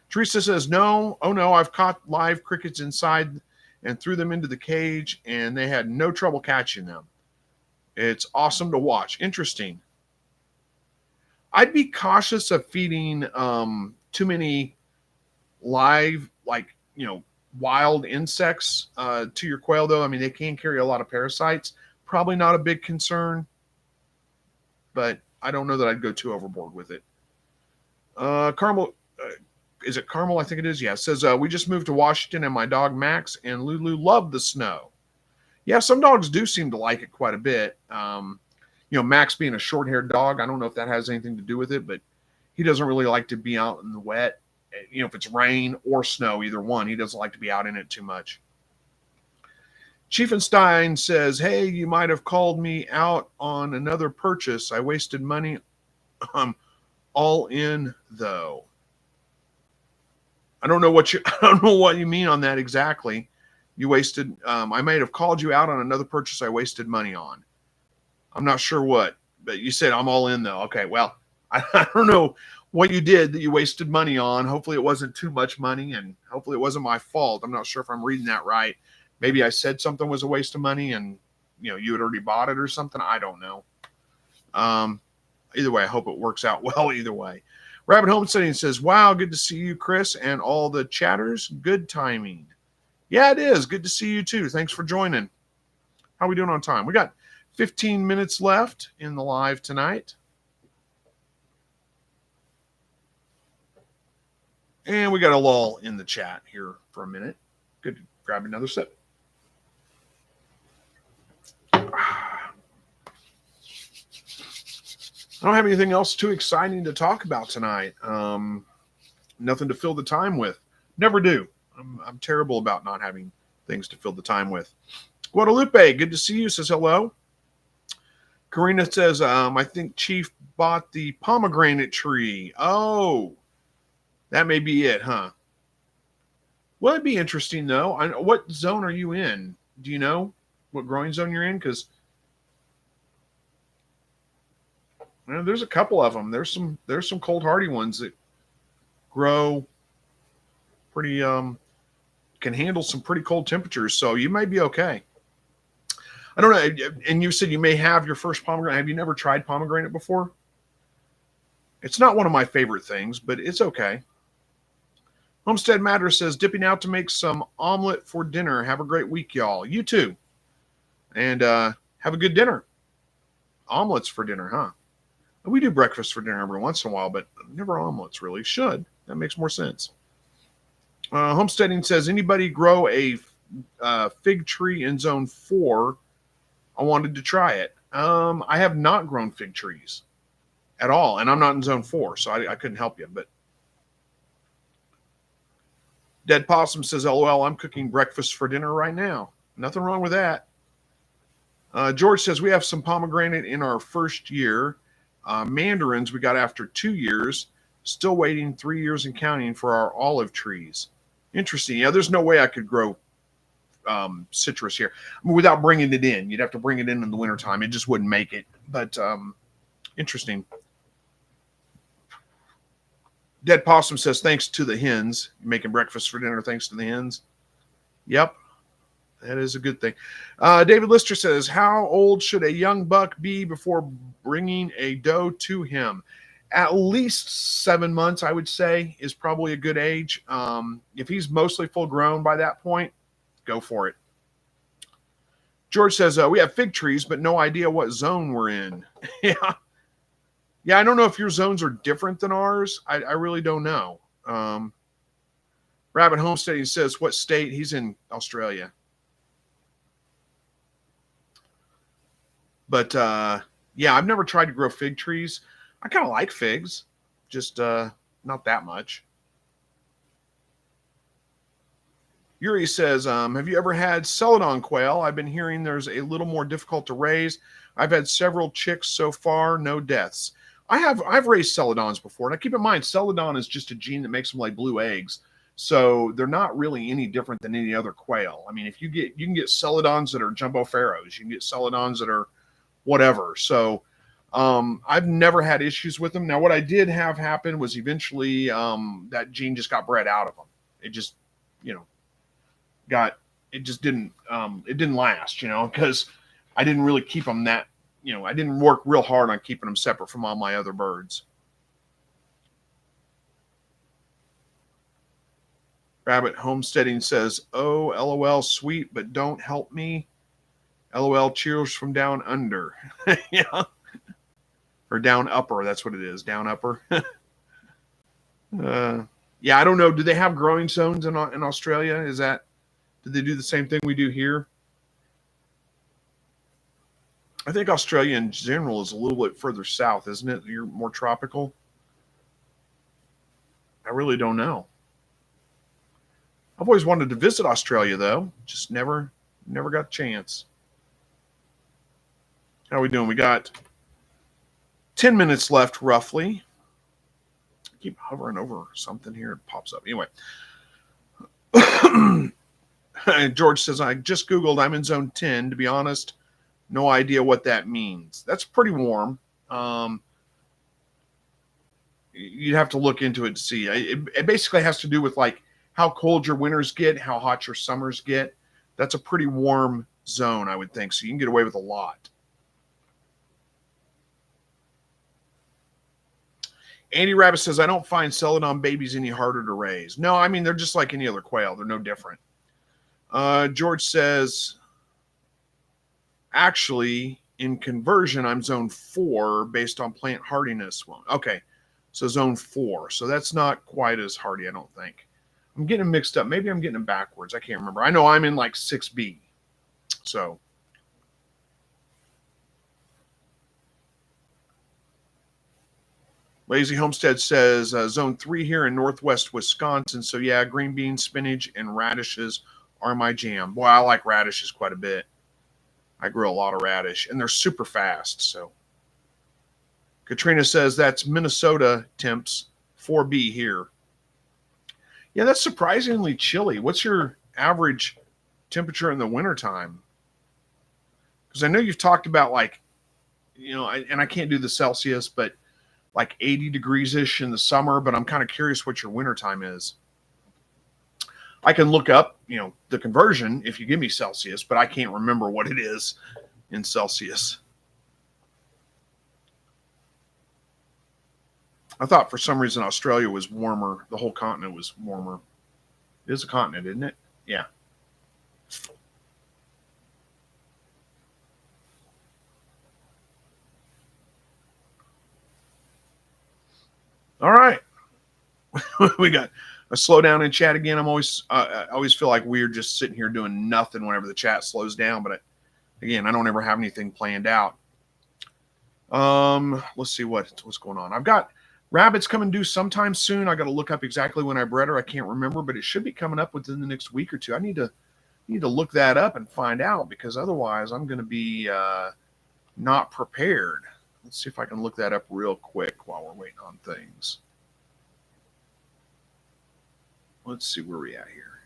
Teresa says, "No. Oh, no. I've caught live crickets inside and threw them into the cage, and they had no trouble catching them. It's awesome to watch." Interesting. I'd be cautious of feeding too many live, wild insects to your quail, though. I mean, they can carry a lot of parasites. Probably not a big concern, but I don't know that I'd go too overboard with it. Carmel, is it Carmel? I think it is. Yeah. It says, "We just moved to Washington and my dog Max and Lulu love the snow." Yeah, some dogs do seem to like it quite a bit. Max being a short-haired dog, I don't know if that has anything to do with it, but he doesn't really like to be out in the wet. If it's rain or snow, either one, he doesn't like to be out in it too much. Chiefenstein says, "Hey, you might have called me out on another purchase. I wasted money. All in though." I don't know what you mean on that exactly. You wasted. I might have called you out on another purchase I wasted money on. I'm not sure what, but you said I'm all in though. Okay, well, I don't know what you did that you wasted money on. Hopefully it wasn't too much money, and hopefully it wasn't my fault. I'm not sure if I'm reading that right. Maybe I said something was a waste of money and, you had already bought it or something. I don't know. Either way, I hope it works out well either way. Rabbit Homesteading says, "Wow, good to see you, Chris, and all the chatters. Good timing." Yeah, it is. Good to see you too. Thanks for joining. How are we doing on time? We got 15 minutes left in the live tonight. And we got a lull in the chat here for a minute. Good to grab another sip. I don't have anything else too exciting to talk about tonight. Nothing to fill the time with. Never do. I'm terrible about not having things to fill the time with. Guadalupe, good to see you, says hello. Karina says, I think Chief bought the pomegranate tree. Oh, that may be it, huh? Well, it'd be interesting, though. What zone are you in? Do you know what growing zone you're in? Because there's a couple of them. There's some cold hardy ones that grow pretty can handle some pretty cold temperatures. So you may be okay. I don't know. And you said you may have your first pomegranate. Have you never tried pomegranate before? It's not one of my favorite things, but it's okay. Homestead Matter says, dipping out to make some omelet for dinner. Have a great week, y'all. You too. And have a good dinner. Omelets for dinner, huh? We do breakfast for dinner every once in a while, but never omelets, really. Should. That makes more sense. Homesteading says, anybody grow a fig tree in zone 4? I wanted to try it. I have not grown fig trees at all, and I'm not in zone 4, so I couldn't help you. But Dead Possum says, LOL, I'm cooking breakfast for dinner right now. Nothing wrong with that. George says, we have some pomegranate in our first year. Mandarins we got after 2 years. Still waiting 3 years and counting for our olive trees. Interesting. Yeah, there's no way I could grow citrus here without bringing it in. You'd have to bring it in the wintertime. It just wouldn't make it. But interesting. Dead Possum says, thanks to the hens. You're making breakfast for dinner thanks to the hens. Yep. That is a good thing. David Lister says, how old should a young buck be before bringing a doe to him? At least 7 months, I would say, is probably a good age. If he's mostly full grown by that point, go for it. George says, we have fig trees, but no idea what zone we're in. Yeah. Yeah, I don't know if your zones are different than ours. I really don't know. Rabbit Homesteading says, what state? He's in Australia. But, yeah, I've never tried to grow fig trees. I kind of like figs, just not that much. Yuri says, have you ever had celadon quail? I've been hearing there's a little more difficult to raise. I've had several chicks so far, no deaths. I've raised celadons before. Now keep in mind, celadon is just a gene that makes them lay blue eggs. So they're not really any different than any other quail. I mean, if you can get celadons that are jumbo pharaohs, you can get celadons that are whatever. So I've never had issues with them. Now, what I did have happen was eventually that gene just got bred out of them. It just, it didn't last, because I didn't really keep them that, I didn't work real hard on keeping them separate from all my other birds. Rabbit Homesteading says, oh, LOL, sweet, but don't help me. LOL, cheers from down under. Yeah. Or down upper, that's what it is, down upper. Yeah, I don't know. Do they have growing zones in Australia? Do they do the same thing we do here? I think Australia in general is a little bit further south, isn't it? You're more tropical. I really don't know. I've always wanted to visit Australia, though. Just never got a chance. How are we doing? We got 10 minutes left, roughly. I keep hovering over something here. It pops up. Anyway. George says, I just Googled. I'm in zone 10. To be honest, no idea what that means. That's pretty warm. You'd have to look into it to see. It basically has to do with like how cold your winters get, how hot your summers get. That's a pretty warm zone, I would think. So you can get away with a lot. Andy Rabbit says, I don't find celadon babies any harder to raise. No, I mean, they're just like any other quail. They're no different. George says, actually, in conversion, I'm zone 4 based on plant hardiness. Well, okay, so zone 4. So that's not quite as hardy, I don't think. I'm getting them mixed up. Maybe I'm getting them backwards. I can't remember. I know I'm in like 6B. So. Lazy Homestead says zone 3 here in northwest Wisconsin. So yeah, green beans, spinach, and radishes are my jam. Boy, I like radishes quite a bit. I grow a lot of radish, and they're super fast. So Katrina says that's Minnesota temps, 4B here. Yeah, that's surprisingly chilly. What's your average temperature in the wintertime? Because I know you've talked about like, and I can't do the Celsius, but like 80 degrees-ish in the summer, but I'm kind of curious what your wintertime is. I can look up, the conversion if you give me Celsius, but I can't remember what it is in Celsius. I thought for some reason Australia was warmer. The whole continent was warmer. It is a continent, isn't it? Yeah. All right. We got a slowdown in chat again. I always feel like we're just sitting here doing nothing whenever the chat slows down. But again, I don't ever have anything planned out. Let's see what's going on. I've got rabbits coming due sometime soon. I got to look up exactly when I bred her. I can't remember, but it should be coming up within the next week or two. I need to look that up and find out, because otherwise I'm going to be not prepared. Let's see if I can look that up real quick while we're waiting on things. Let's see where we at here.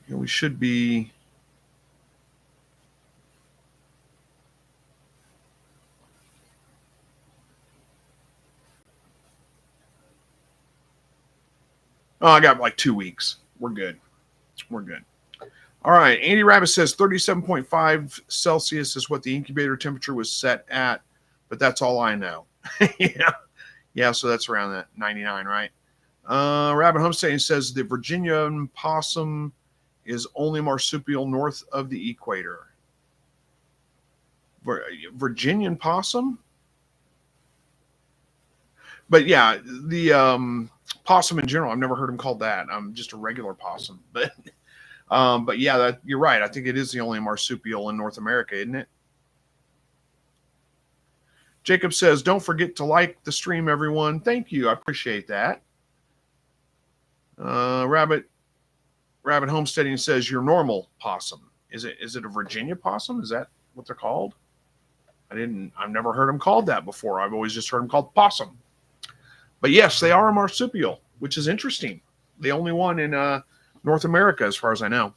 We should be. Oh, I got like 2 weeks. We're good. We're good. All right. Andy Rabbit says 37.5 Celsius is what the incubator temperature was set at, but that's all I know. Yeah. Yeah, so that's around that 99, right? Rabbit Homesteading says the Virginian possum is only marsupial north of the equator. Virginian possum? But yeah, the possum in general, I've never heard him called that. I'm just a regular possum. But yeah, you're right. I think it is the only marsupial in North America, isn't it? Jacob says, don't forget to like the stream, everyone. Thank you. I appreciate that. Rabbit Homesteading says your normal possum. Is it a Virginia possum? Is that what they're called? I've never heard them called that before. I've always just heard them called possum. But yes, they are a marsupial, which is interesting. The only one in North America, as far as I know.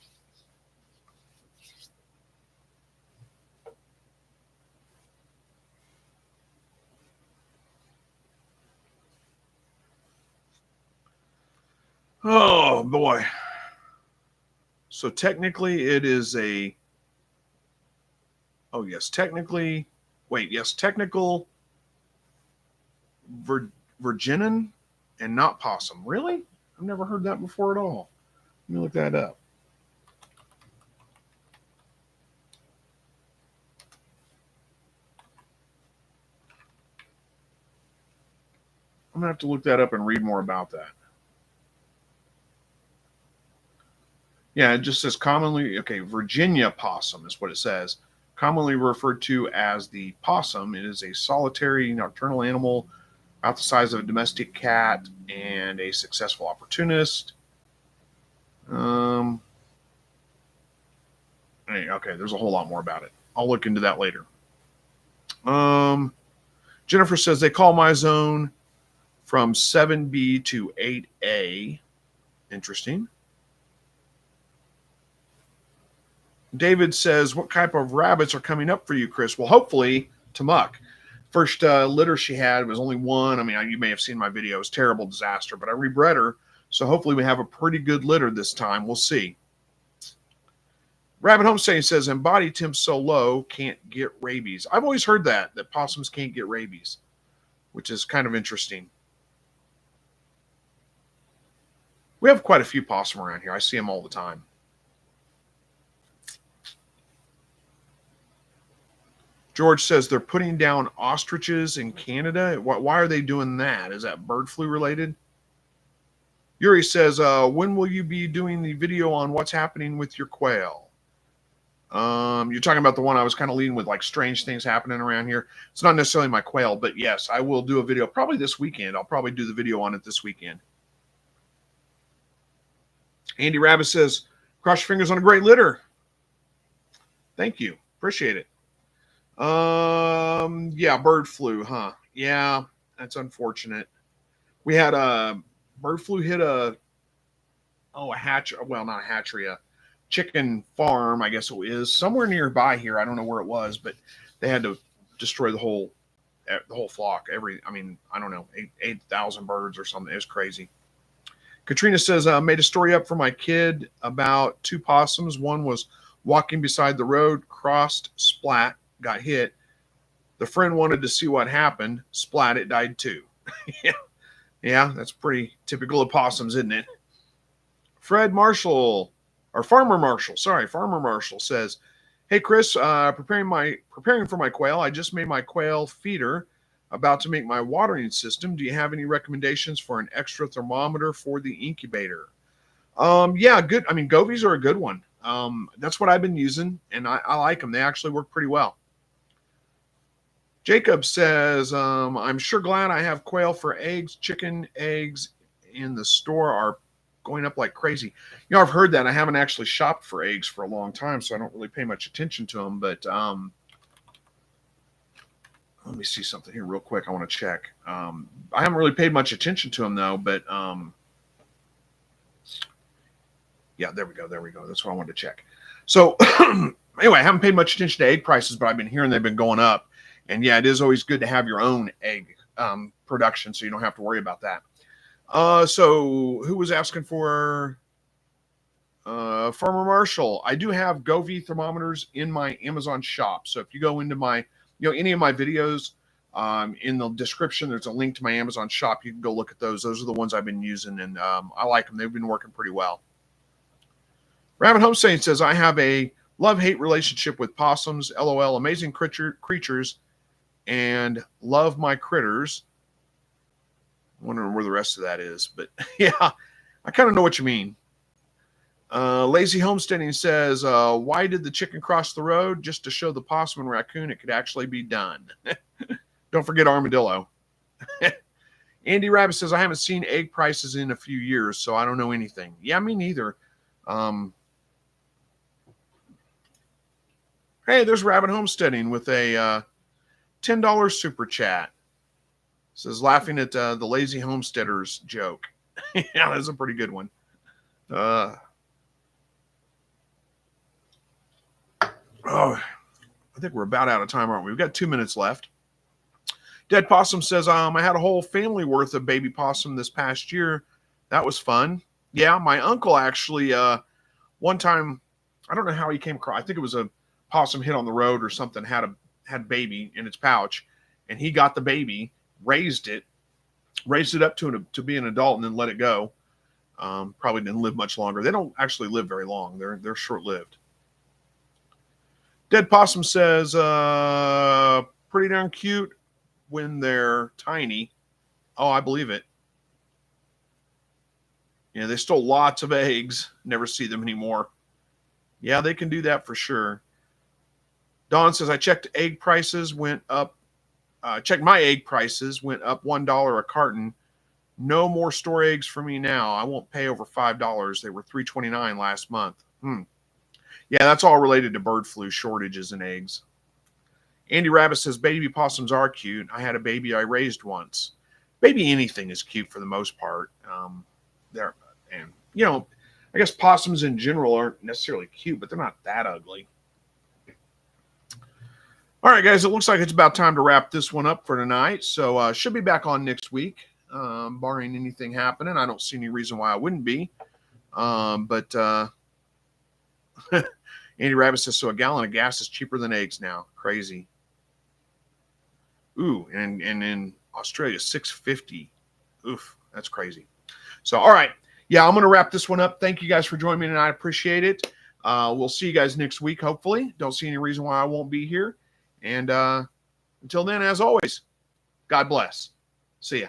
Oh, boy. So technically it is a... Oh, yes. Technical Virginian and not possum. Really? I've never heard that before at all. Let me look that up. I'm going to have to look that up and read more about that. Yeah, it just says commonly, Virginia possum is what it says. Commonly referred to as the possum. It is a solitary nocturnal animal about the size of a domestic cat and a successful opportunist. Okay, there's a whole lot more about it. I'll look into that later. Jennifer says they call my zone from 7B to 8A. Interesting. David says, what type of rabbits are coming up for you, Chris? Well, hopefully Tamuk. First litter she had was only one. I mean, you may have seen my video. It was a terrible disaster, but I rebred her. So hopefully we have a pretty good litter this time. We'll see. Rabbit Homesteading says, and body temp so low, can't get rabies. I've always heard that possums can't get rabies, which is kind of interesting. We have quite a few possum around here. I see them all the time. George says they're putting down ostriches in Canada. Why are they doing that? Is that bird flu related? Yuri says, when will you be doing the video on what's happening with your quail? You're talking about the one I was kind of leading with, like strange things happening around here. It's not necessarily my quail, but yes, I will do a video probably this weekend. I'll probably do the video on it this weekend. Andy Rabbit says, cross your fingers on a great litter. Thank you. Appreciate it. Yeah, bird flu, huh? Yeah, that's unfortunate. We had a bird flu hit a hatch, well, not a hatchery, a chicken farm, I guess it is, somewhere nearby here. I don't know where it was, but they had to destroy the whole flock. I don't know, 8,000 birds or something. It was crazy. Katrina says, made a story up for my kid about 2 possums. One was walking beside the road, crossed, splat, got hit. The friend wanted to see what happened. Splat, it died too. Yeah, that's pretty typical of possums, isn't it? Farmer Marshall says, hey, Chris, preparing for my quail. I just made my quail feeder, about to make my watering system. Do you have any recommendations for an extra thermometer for the incubator? Yeah, good. I mean, Govies are a good one. That's what I've been using, and I like them. They actually work pretty well. Jacob says, I'm sure glad I have quail for eggs. Chicken eggs in the store are going up like crazy. You know, I've heard that. I haven't actually shopped for eggs for a long time, so I don't really pay much attention to them. But let me see something here real quick. I want to check. I haven't really paid much attention to them, though. But yeah, there we go. That's what I wanted to check. So anyway, I haven't paid much attention to egg prices, but I've been hearing they've been going up. And yeah, it is always good to have your own egg production, so you don't have to worry about that. So who was asking for Farmer Marshall? I do have Govee thermometers in my Amazon shop. So if you go into my, any of my videos, in the description, there's a link to my Amazon shop. You can go look at those. Those are the ones I've been using, and I like them. They've been working pretty well. Rabbit Homestead says, I have a love-hate relationship with possums. LOL, amazing creatures, and love my critters. Wondering where the rest of that is, but yeah, I kind of know what you mean. Lazy Homesteading says, why did the chicken cross the road? Just to show the possum and raccoon it could actually be done. Don't forget armadillo. Andy Rabbit says, I haven't seen egg prices in a few years, so I don't know anything. Yeah, me neither. Hey, there's Rabbit Homesteading with a $10 super chat. Says, laughing at the lazy homesteaders joke. Yeah, that's a pretty good one. I think we're about out of time, aren't we? We've got 2 minutes left. Dead Possum says, I had a whole family worth of baby possum this past year. That was fun. Yeah, my uncle actually, one time, I don't know how he came across. I think it was a possum hit on the road or something, had a baby in its pouch, and he got the baby, raised it up to be an adult, and then let it go. Probably didn't live much longer. They don't actually live very long. They're short-lived. Dead Possum says, pretty darn cute when they're tiny. Oh, I believe it. Yeah, they stole lots of eggs. Never see them anymore. Yeah, they can do that for sure. Dawn says, I checked egg prices went up. Checked my egg prices, went up $1 a carton. No more store eggs for me now. I won't pay over $5. They were $3.29 last month. Yeah, that's all related to bird flu shortages in eggs. Andy Rabbit says, baby possums are cute. I had a baby I raised once. Baby anything is cute for the most part. I guess possums in general aren't necessarily cute, but they're not that ugly. All right, guys, it looks like it's about time to wrap this one up for tonight. So should be back on next week, barring anything happening. I don't see any reason why I wouldn't be. But Andy Rabbit says, so a gallon of gas is cheaper than eggs now. Crazy. Ooh, and in Australia, $6.50. Oof, that's crazy. So, all right. Yeah, I'm going to wrap this one up. Thank you guys for joining me tonight. I appreciate it. We'll see you guys next week, hopefully. Don't see any reason why I won't be here. And until then, as always, God bless. See ya.